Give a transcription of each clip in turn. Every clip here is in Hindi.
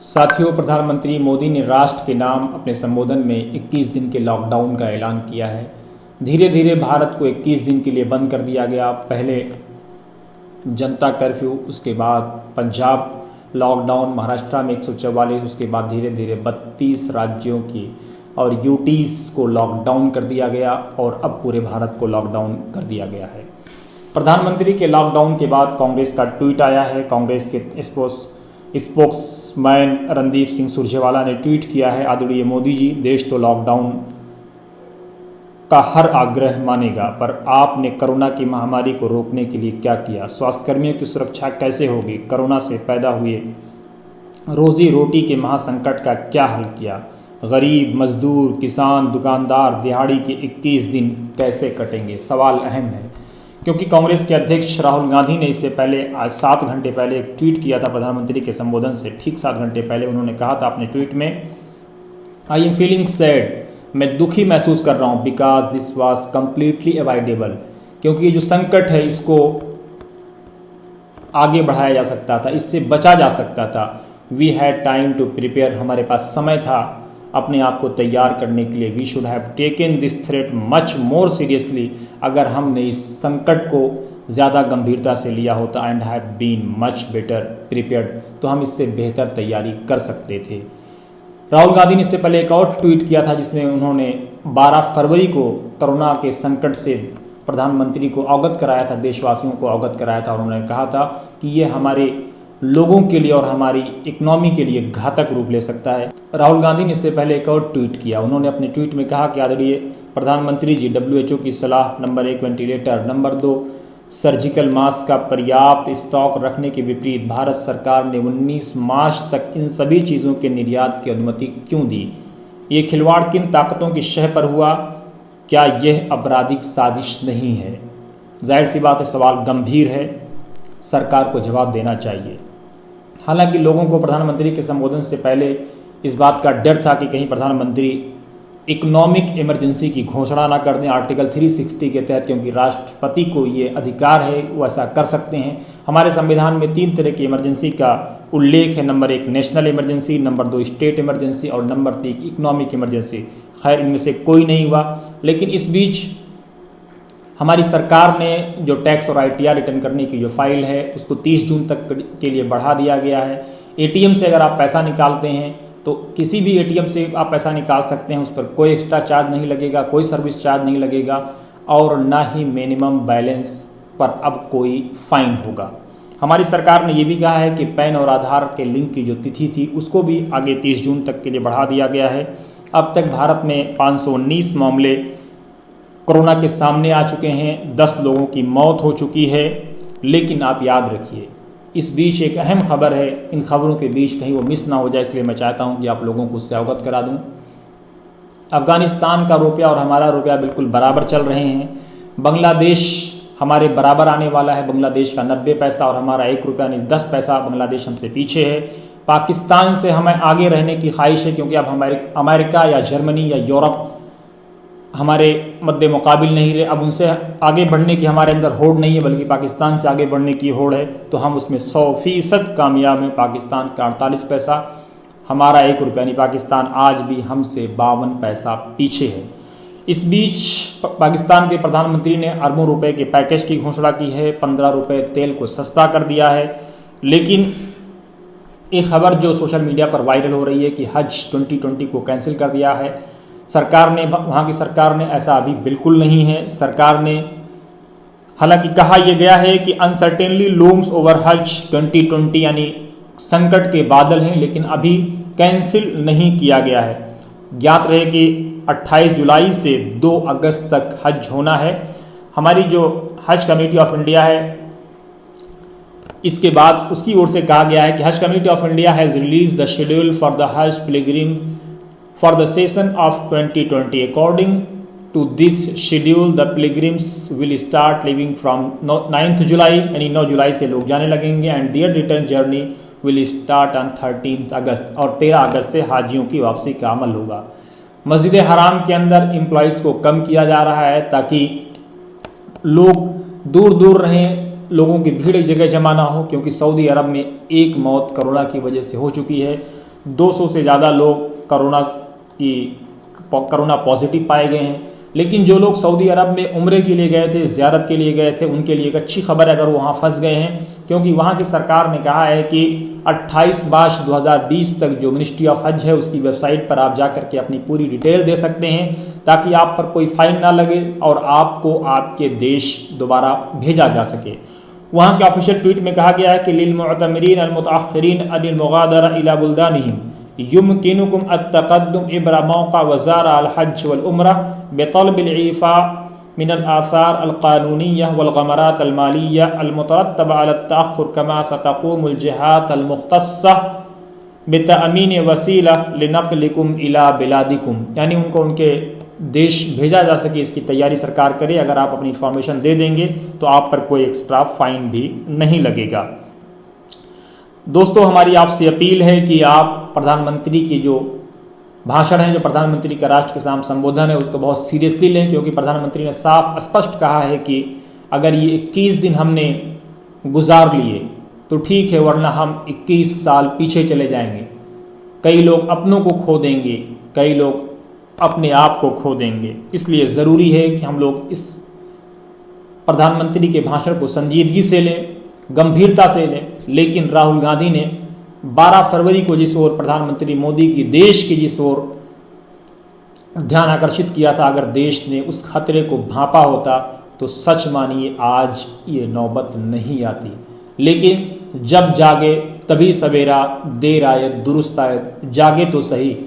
साथियों, प्रधानमंत्री मोदी ने राष्ट्र के नाम अपने संबोधन में 21 दिन के लॉकडाउन का ऐलान किया है। धीरे धीरे भारत को 21 दिन के लिए बंद कर दिया गया। पहले जनता कर्फ्यू, उसके बाद पंजाब लॉकडाउन, महाराष्ट्र में 144, उसके बाद धीरे धीरे 32 राज्यों की और यूटीज़ को लॉकडाउन कर दिया गया और अब पूरे भारत को लॉकडाउन कर दिया गया है। प्रधानमंत्री के लॉकडाउन के बाद कांग्रेस का ट्वीट आया है। कांग्रेस के स्पोक्समैन रणदीप सिंह सुरजेवाला ने ट्वीट किया है, आदरणीय मोदी जी, देश तो लॉकडाउन का हर आग्रह मानेगा, पर आपने कोरोना की महामारी को रोकने के लिए क्या किया? स्वास्थ्यकर्मियों की सुरक्षा कैसे होगी? कोरोना से पैदा हुए रोजी रोटी के महासंकट का क्या हल किया? गरीब, मजदूर, किसान, दुकानदार दिहाड़ी के 21 दिन कैसे कटेंगे? सवाल अहम है क्योंकि कांग्रेस के अध्यक्ष राहुल गांधी ने इससे पहले आज 7 घंटे पहले एक ट्वीट किया था। प्रधानमंत्री के संबोधन से ठीक 7 घंटे पहले उन्होंने कहा था अपने ट्वीट में, आई एम फीलिंग सैड, मैं दुखी महसूस कर रहा हूँ, because this was completely avoidable, क्योंकि ये जो संकट है इसको आगे बढ़ाया जा सकता था, इससे बचा जा सकता था। We had time to prepare, हमारे पास समय था अपने आप को तैयार करने के लिए। We should have taken this threat much more seriously, अगर हमने इस संकट को ज़्यादा गंभीरता से लिया होता and have been much better prepared, तो हम इससे बेहतर तैयारी कर सकते थे। राहुल गांधी ने इससे पहले एक और ट्वीट किया था जिसमें उन्होंने 12 फरवरी को कोरोना के संकट से प्रधानमंत्री को अवगत कराया था, देशवासियों को अवगत कराया था और उन्होंने कहा था कि ये हमारे लोगों के लिए और हमारी इकोनॉमी के लिए घातक रूप ले सकता है। राहुल गांधी ने इससे पहले एक और ट्वीट किया। उन्होंने अपने ट्वीट में कहा कि आदरणीय प्रधानमंत्री जी, WHO की सलाह, number 1 ventilator, number 2 surgical mask का पर्याप्त स्टॉक रखने के विपरीत भारत सरकार ने 19 मार्च तक इन सभी चीज़ों के निर्यात की अनुमति क्यों दी? ये खिलवाड़ किन ताकतों की शह पर हुआ? क्या यह आपराधिक साजिश नहीं है? जाहिर सी बात है, सवाल गंभीर है, सरकार को जवाब देना चाहिए। हालांकि लोगों को प्रधानमंत्री के संबोधन से पहले इस बात का डर था कि कहीं प्रधानमंत्री इकोनॉमिक इमरजेंसी की घोषणा ना कर दें आर्टिकल 360 के तहत, क्योंकि राष्ट्रपति को ये अधिकार है, वो ऐसा कर सकते हैं। हमारे संविधान में 3 तरह की इमरजेंसी का उल्लेख है, number 1 national emergency, number 2 state emergency और नंबर 3 इकोनॉमिक इमरजेंसी। खैर, इनमें से कोई नहीं हुआ, लेकिन इस बीच हमारी सरकार ने जो टैक्स और ITR रिटर्न करने की जो फाइल है उसको 30 जून तक के लिए बढ़ा दिया गया है। ATM से अगर आप पैसा निकालते हैं तो किसी भी ATM से आप पैसा निकाल सकते हैं, उस पर कोई एक्स्ट्रा चार्ज नहीं लगेगा, कोई सर्विस चार्ज नहीं लगेगा और ना ही मिनिमम बैलेंस पर अब कोई फाइन होगा। हमारी सरकार ने ये भी कहा है कि पैन और आधार के लिंक की जो तिथि थी उसको भी आगे 30 जून तक के लिए बढ़ा दिया गया है। अब तक भारत में 519 मामले कोरोना के सामने आ चुके हैं, 10 लोगों की मौत हो चुकी है। लेकिन आप याद रखिए, इस बीच एक अहम खबर है, इन खबरों के बीच कहीं वो मिस ना हो जाए, इसलिए मैं चाहता हूं कि आप लोगों को उससे अवगत करा दूं। अफगानिस्तान का रुपया और हमारा रुपया बिल्कुल बराबर चल रहे हैं। बांग्लादेश हमारे बराबर आने वाला है, बांग्लादेश का 90 पैसा और हमारा 1 रुपया नहीं 10 पैसा, बांग्लादेश हमसे पीछे है। पाकिस्तान से हमें आगे रहने की ख्वाहिश है, क्योंकि अब अमेरिका या जर्मनी या यूरोप हमारे मद्दे मुकाबिल नहीं रहे। अब उनसे आगे बढ़ने की हमारे अंदर होड़ नहीं है, बल्कि पाकिस्तान से आगे बढ़ने की होड़ है, तो हम उसमें 100% कामयाब हैं। पाकिस्तान का 48 पैसा, हमारा 1 रुपया नहीं, पाकिस्तान आज भी हमसे 52 पैसा पीछे है। इस बीच पाकिस्तान के प्रधानमंत्री ने अरबों रुपए के पैकेज की घोषणा की है, 15 रुपये तेल को सस्ता कर दिया है। लेकिन एक खबर जो सोशल मीडिया पर वायरल हो रही है कि हज 2020 को कैंसिल कर दिया है सरकार ने, वहाँ की सरकार ने, ऐसा अभी बिल्कुल नहीं है। सरकार ने हालांकि कहा यह गया है कि अनसर्टेनली लूम्स ओवर हज 2020, यानी संकट के बादल हैं, लेकिन अभी कैंसिल नहीं किया गया है। ज्ञात रहे कि 28 जुलाई से 2 अगस्त तक हज होना है। हमारी जो हज कमेटी ऑफ इंडिया है, इसके बाद उसकी ओर से कहा गया है कि हज committee of India has release the schedule for the हज Pilgrim for the session of 2020. According to this schedule, the pilgrims will start leaving from 9th July, यानी 9 जुलाई से लोग जाने लगेंगे, and their return journey will start on 13th अगस्त, और 13 अगस्त से हाजियों की वापसी का अमल होगा। मस्जिद हराम के अंदर एम्प्लॉइज़ को कम किया जा रहा है ताकि लोग दूर दूर रहें, लोगों की भीड़ एक जगह जमा ना हो, क्योंकि सऊदी अरब में 1 मौत कोरोना की वजह से हो चुकी है। 200 से ज़्यादा लोग कोरोना पॉजिटिव पाए गए हैं। लेकिन जो लोग सऊदी अरब में उम्रे के लिए गए थे, ज़ियारत के लिए गए थे, उनके लिए एक अच्छी खबर है अगर वो वहाँ फंस गए हैं, क्योंकि वहाँ की सरकार ने कहा है कि 28 मार्च 2020 तक जो मिनिस्ट्री ऑफ हज है उसकी वेबसाइट पर आप जा कर के अपनी पूरी डिटेल दे सकते हैं, ताकि आप पर कोई फ़ाइन ना लगे और आपको आपके देश दोबारा भेजा जा सके। वहाँ के ऑफिशियल ट्वीट में कहा गया है कि लिलमुअतमिरीन अलमुतअख्खिरीन अनिल मुगादरा इला बुल्दानिहिम युमकिनुकुम अत-तक़द्दुम इब्रा मौक़ा वज़ारा अल-हज वल उम्रा बितलबिल ईफ़ा मिनल आसार अल-क़ानूनिय्या वल ग़मरात अल-मालिय्या अल-मुतरत्तबा अला अत-तअख़्ख़ुर कमा सतक़ूमुल जिहात अल-मुख़्तस्सा बितअमीन वसीला लिनक़लिकुम इला बिलादिकुम, यानी उनको उनके देश भेजा जा सके इसकी तैयारी सरकार करे। अगर आप अपनी इन्फॉर्मेशन दे देंगे तो आप पर कोई एक्स्ट्रा फाइन भी नहीं लगेगा। दोस्तों, हमारी आपसे अपील है कि आप प्रधानमंत्री की जो भाषण है, जो प्रधानमंत्री का राष्ट्र के सामने संबोधन है, उसको बहुत सीरियसली लें, क्योंकि प्रधानमंत्री ने साफ स्पष्ट कहा है कि अगर ये 21 दिन हमने गुजार लिए तो ठीक है, वरना हम 21 साल पीछे चले जाएंगे। कई लोग अपनों को खो देंगे, कई लोग अपने आप को खो देंगे। इसलिए ज़रूरी है कि हम लोग इस प्रधानमंत्री के भाषण को संजीदगी से लें, गंभीरता से लें। लेकिन राहुल गांधी ने 12 फरवरी को जिस ओर प्रधानमंत्री मोदी की देश की जिस ओर ध्यान आकर्षित किया था, अगर देश ने उस खतरे को भांपा होता तो सच मानिए आज ये नौबत नहीं आती। लेकिन जब जागे तभी सवेरा, देर आए दुरुस्त आए, जागे तो सही।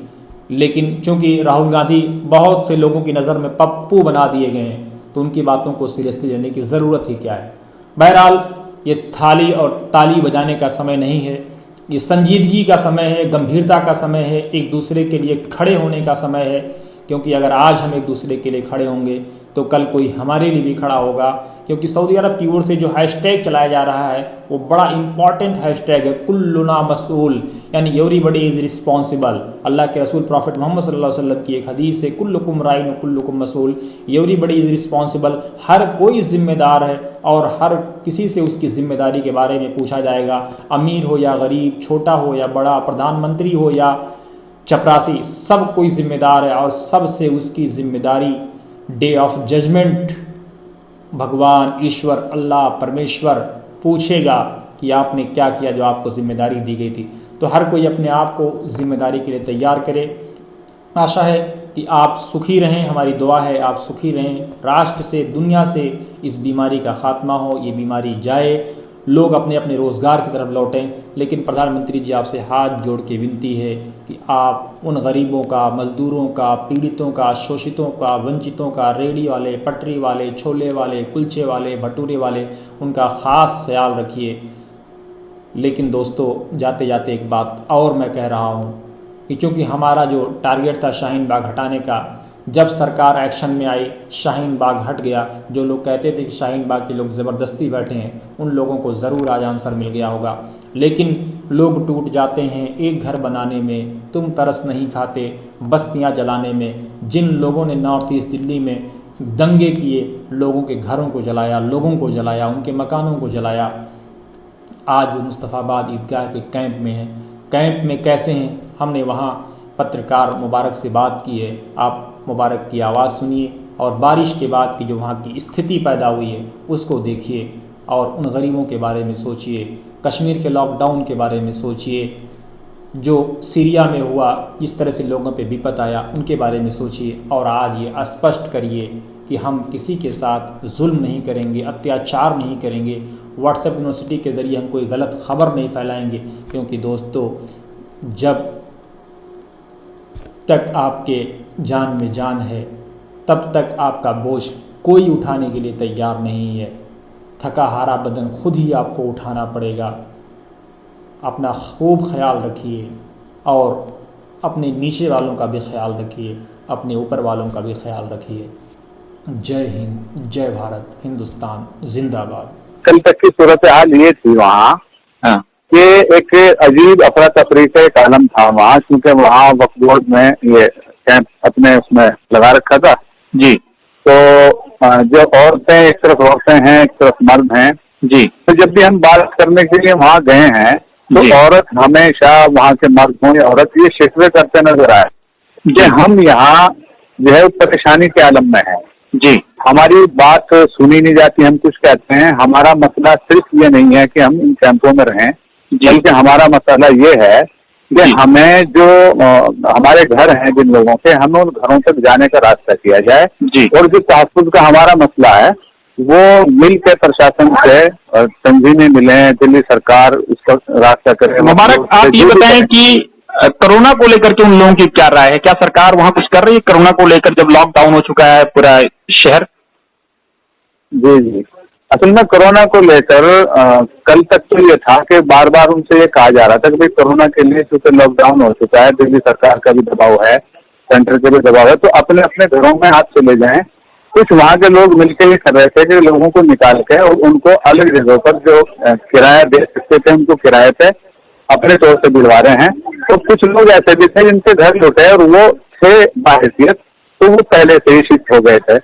लेकिन चूंकि राहुल गांधी बहुत से लोगों की नज़र में पप्पू बना दिए गए हैं, तो उनकी बातों को सीरियसली लेने की ज़रूरत ही क्या है। बहरहाल ये थाली और ताली बजाने का समय नहीं है, ये संजीदगी का समय है, गंभीरता का समय है, एक दूसरे के लिए खड़े होने का समय है। क्योंकि अगर आज हम एक दूसरे के लिए खड़े होंगे तो कल कोई हमारे लिए भी खड़ा होगा। क्योंकि सऊदी अरब की ओर से जो हैशटैग चलाया जा रहा है वो बड़ा इंपॉर्टेंट हैशटैग है, कुल्लुना मसूल, यानी एवरीबॉडी इज़ रिस्पॉन्सिबल। अल्लाह के रसूल प्रॉफिट मोहम्मद सल्लल्लाहु अलैहि वसल्लम की एक हदीस है, कुल्लुकुम राइन व कुल्लुकुम मसूल, एवरीबॉडी इज़ रिस्पॉन्सिबल। हर कोई जिम्मेदार है और हर किसी से उसकी जिम्मेदारी के बारे में पूछा जाएगा। अमीर हो या गरीब, छोटा हो या बड़ा, प्रधानमंत्री हो या चपरासी, सब कोई जिम्मेदार है और सब से उसकी जिम्मेदारी डे ऑफ जजमेंट भगवान, ईश्वर, अल्लाह, परमेश्वर पूछेगा कि आपने क्या किया जो आपको जिम्मेदारी दी गई थी। तो हर कोई अपने आप को जिम्मेदारी के लिए तैयार करे। आशा है कि आप सुखी रहें, हमारी दुआ है आप सुखी रहें, राष्ट्र से, दुनिया से इस बीमारी का खात्मा हो, ये बीमारी जाए, लोग अपने अपने रोज़गार की तरफ लौटें। लेकिन प्रधानमंत्री जी आपसे हाथ जोड़ के विनती है कि आप उन गरीबों का, मज़दूरों का, पीड़ितों का, शोषितों का, वंचितों का, रेहड़ी वाले, पटरी वाले, छोले वाले, कुलचे वाले, भटूरे वाले, उनका ख़ास ख्याल रखिए। लेकिन दोस्तों, जाते जाते एक बात और मैं कह रहा हूँ कि चूँकि हमारा जो टारगेट था शाहीन बाग हटाने का, जब सरकार एक्शन में आई, शाहीन बाग हट गया। जो लोग कहते थे कि शाहीन बाग के लोग ज़बरदस्ती बैठे हैं, उन लोगों को ज़रूर आज आंसर मिल गया होगा। लेकिन लोग टूट जाते हैं एक घर बनाने में, तुम तरस नहीं खाते बस्तियां जलाने में। जिन लोगों ने नॉर्थ ईस्ट दिल्ली में दंगे किए, लोगों के घरों को जलाया, लोगों को जलाया, उनके मकानों को जलाया, आज वो मुस्तफ़ाबाद ईदगाह के कैंप में हैं। कैंप में कैसे हैं, हमने वहाँ पत्रकार मुबारक से बात की है। आप मुबारक की आवाज़ सुनिए और बारिश के बाद की जो वहाँ की स्थिति पैदा हुई है उसको देखिए और उन गरीबों के बारे में सोचिए, कश्मीर के लॉकडाउन के बारे में सोचिए, जो सीरिया में हुआ, जिस तरह से लोगों पे विपत आया, उनके बारे में सोचिए। और आज ये स्पष्ट करिए कि हम किसी के साथ जुल्म नहीं करेंगे, अत्याचार नहीं करेंगे, व्हाट्सएप यूनिवर्सिटी के ज़रिए हम कोई गलत खबर नहीं फैलाएंगे। क्योंकि दोस्तों, जब तक आपके जान में जान है तब तक आपका बोझ कोई उठाने के लिए तैयार नहीं है। थका हारा बदन खुद ही आपको उठाना पड़ेगा। अपना खूब ख्याल रखिए और अपने नीचे वालों का भी ख्याल रखिए, अपने ऊपर वालों का भी ख्याल रखिए। जय हिंद, जय भारत, हिंदुस्तान जिंदाबाद। कल तक की सूरत हाल ये थी वहाँ कि एक अजीब अफरा तफरी का एक आलम था वहाँ, क्योंकि वहाँ वक्फ बोर्ड में ये कैंप अपने उसमें लगा रखा था जी। तो जो औरतें, एक तरफ औरतें हैं, एक तरफ मर्द हैं जी। तो जब भी हम बात करने के लिए वहाँ गए हैं तो जी। औरत हमेशा, वहां के मर्द हो या औरत, ये शिकवे करते नजर आए कि हम यहाँ जो है परेशानी के आलम में है, जी। हमारी बात सुनी नहीं जाती, हम कुछ कहते हैं। हमारा मसला सिर्फ ये नहीं है कि हम इन कैंपों में रहें, बल्कि हमारा मसला ये है कि जी। हमें जो हमारे घर हैं जिन लोगों के, हमें उन घरों तक जाने का रास्ता किया जाए। जी। और जो तहफ्फुज़ का हमारा मसला है, वो मिल के प्रशासन से तंजीमें मिलें, दिल्ली सरकार उसका रास्ता करे। मुबारक, आप ये बताएं कि कोरोना को लेकर के उन लोगों की क्या राय है? क्या सरकार वहां कुछ कर रही है कोरोना को लेकर, जब लॉकडाउन हो चुका है पूरा शहर? जी जी, असल में कोरोना को लेकर कल तक तो ये था कि बार बार उनसे ये कहा जा रहा था कि भाई कोरोना के लिए चूंकि लॉकडाउन हो चुका है, दिल्ली सरकार का भी दबाव है, सेंटर का भी दबाव है, तो अपने अपने घरों में हाथ चले जाएं। कुछ वहां के लोग मिलकर ये कर रहे थे कि लोगों को निकाल के और उनको अलग जगहों पर जो किराया दे सकते थे उनको किराए पे अपने तौर से दिलवा रहे हैं। तो कुछ लोग ऐसे भी थे जिनके घर लुटे और वो थे बाहैसियत, तो वो पहले से ही शिफ्ट हो गए थे।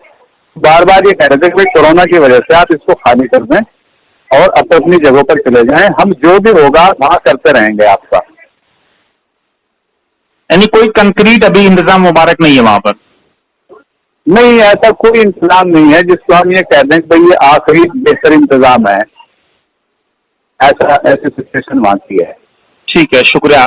बार बार ये कह रहे थे कि भाई कोरोना की वजह से आप इसको खाली कर दें और अपनी अपनी जगहों पर चले जाएं, हम जो भी होगा वहां करते रहेंगे आपका। यानी कोई कंक्रीट अभी इंतजाम मुबारक नहीं है वहां पर? नहीं, ऐसा कोई इंतजाम नहीं है जिसको हम ये कह दें कि भाई ये आखिरी बेहतर इंतजाम है, ऐसी सिचुएशन वहां की है। ठीक है, शुक्रिया।